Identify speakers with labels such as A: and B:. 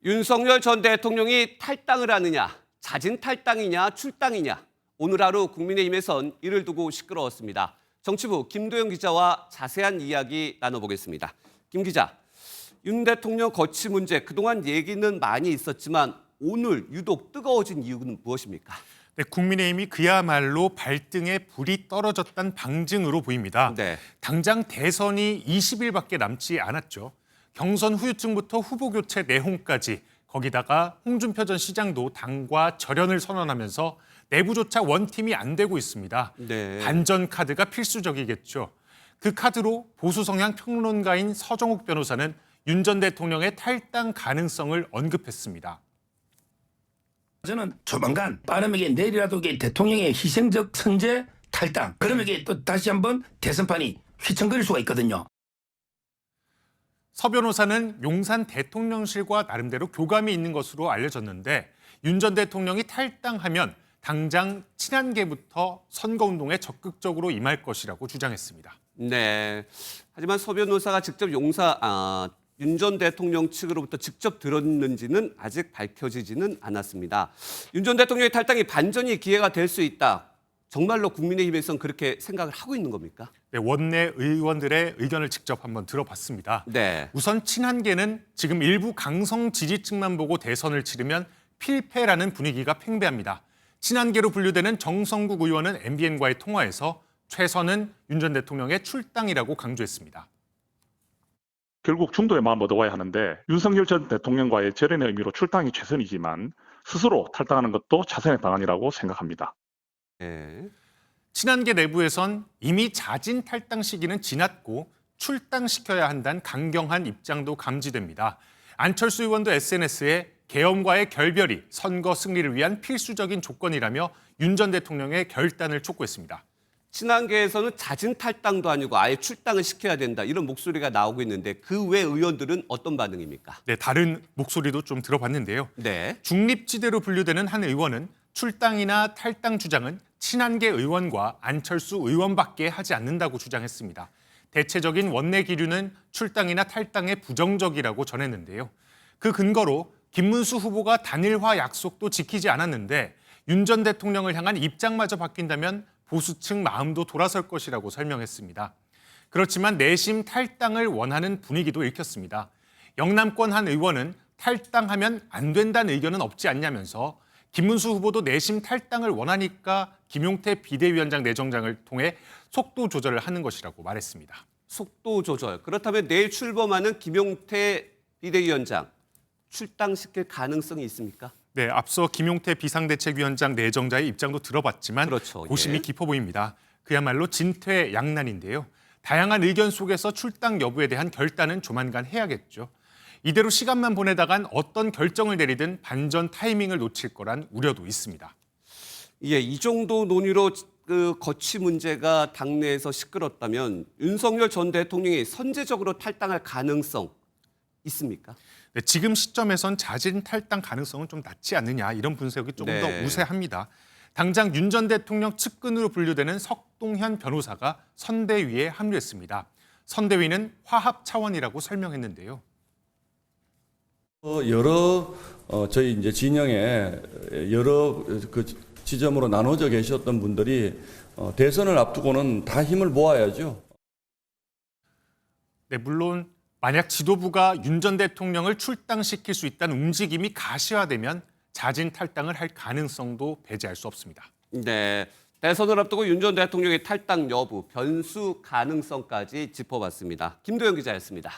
A: 윤석열 전 대통령이 탈당을 하느냐, 자진 탈당이냐, 출당이냐. 오늘 하루 국민의힘에선 이를 두고 시끄러웠습니다. 정치부 김도영 기자와 자세한 이야기 나눠보겠습니다. 김 기자, 윤 대통령 거취 문제 그동안 얘기는 많이 있었지만 오늘 유독 뜨거워진 이유는 무엇입니까?
B: 네, 국민의힘이 그야말로 발등에 불이 떨어졌다는 방증으로 보입니다.
A: 네.
B: 당장 대선이 20일밖에 남지 않았죠. 경선 후유증부터 후보 교체 내홍까지, 거기다가 홍준표 전 시장도 당과 절연을 선언하면서 내부조차 원팀이 안 되고 있습니다.
A: 네.
B: 반전 카드가 필수적이겠죠. 그 카드로 보수 성향 평론가인 서정욱 변호사는 윤 전 대통령의 탈당 가능성을 언급했습니다.
C: 저는 조만간 빠르게 내일이라도 대통령의 희생적 선제 탈당, 그러면 또 다시 한번 대선판이 휘청거릴 수가 있거든요.
B: 서 변호사는 용산 대통령실과 나름대로 교감이 있는 것으로 알려졌는데, 윤 전 대통령이 탈당하면 당장 친한계부터 선거운동에 적극적으로 임할 것이라고 주장했습니다.
A: 네. 하지만 서 변호사가 직접 윤 전 대통령 측으로부터 직접 들었는지는 아직 밝혀지지는 않았습니다. 윤 전 대통령의 탈당이 반전이 기회가 될 수 있다. 정말로 국민의힘에서는 그렇게 생각을 하고 있는 겁니까?
B: 네, 원내 의원들의 의견을 직접 한번 들어봤습니다.
A: 네.
B: 우선 친한계는 지금 일부 강성 지지층만 보고 대선을 치르면 필패라는 분위기가 팽배합니다. 친한계로 분류되는 정성국 의원은 MBN과의 통화에서 최선은 윤 전 대통령의 출당이라고 강조했습니다.
D: 결국 중도의 마음을 얻어와야 하는데, 윤석열 전 대통령과의 절연의 의미로 출당이 최선이지만 스스로 탈당하는 것도 자선의 방안이라고 생각합니다.
A: 네.
B: 친한계 내부에선 이미 자진 탈당 시기는 지났고 출당시켜야 한다는 강경한 입장도 감지됩니다. 안철수 의원도 SNS에 계엄과의 결별이 선거 승리를 위한 필수적인 조건이라며 윤 전 대통령의 결단을 촉구했습니다.
A: 친한계에서는 자진 탈당도 아니고 아예 출당을 시켜야 된다. 이런 목소리가 나오고 있는데 그 외 의원들은 어떤 반응입니까?
B: 네, 다른 목소리도 좀 들어봤는데요.
A: 네.
B: 중립지대로 분류되는 한 의원은 출당이나 탈당 주장은 친한계 의원과 안철수 의원밖에 하지 않는다고 주장했습니다. 대체적인 원내 기류는 출당이나 탈당에 부정적이라고 전했는데요. 그 근거로 김문수 후보가 단일화 약속도 지키지 않았는데 윤 전 대통령을 향한 입장마저 바뀐다면 보수층 마음도 돌아설 것이라고 설명했습니다. 그렇지만 내심 탈당을 원하는 분위기도 읽혔습니다. 영남권 한 의원은 탈당하면 안 된다는 의견은 없지 않냐면서 김문수 후보도 내심 탈당을 원하니까 김용태 비대위원장 내정장을 통해 속도 조절을 하는 것이라고 말했습니다.
A: 속도 조절. 그렇다면 내일 출범하는 김용태 비대위원장 출당시킬 가능성이 있습니까?
B: 네, 앞서 김용태 비상대책위원장 내정자의 입장도 들어봤지만
A: 그렇죠,
B: 고심이
A: 예.
B: 깊어 보입니다. 그야말로 진퇴양난인데요. 다양한 의견 속에서 출당 여부에 대한 결단은 조만간 해야겠죠. 이대로 시간만 보내다간 어떤 결정을 내리든 반전 타이밍을 놓칠 거란 우려도 있습니다.
A: 예, 이 정도 논의로 거취 문제가 당내에서 시끄럽다면 윤석열 전 대통령이 선제적으로 탈당할 가능성 있습니까?
B: 네, 지금 시점에선 자진 탈당 가능성은 좀 낮지 않느냐, 이런 분석이 조금
A: 네.
B: 더 우세합니다. 당장 윤 전 대통령 측근으로 분류되는 석동현 변호사가 선대위에 합류했습니다. 선대위는 화합 차원이라고 설명했는데요.
E: 여러 저희 이제 진영에 여러 그 지점으로 나눠져 계셨던 분들이 대선을 앞두고는 다 힘을 모아야죠.
B: 네, 물론 만약 지도부가 윤 전 대통령을 출당시킬 수 있다는 움직임이 가시화되면 자진 탈당을 할 가능성도 배제할 수 없습니다.
A: 네. 대선을 앞두고 윤 전 대통령의 탈당 여부, 변수 가능성까지 짚어봤습니다. 김도영 기자였습니다.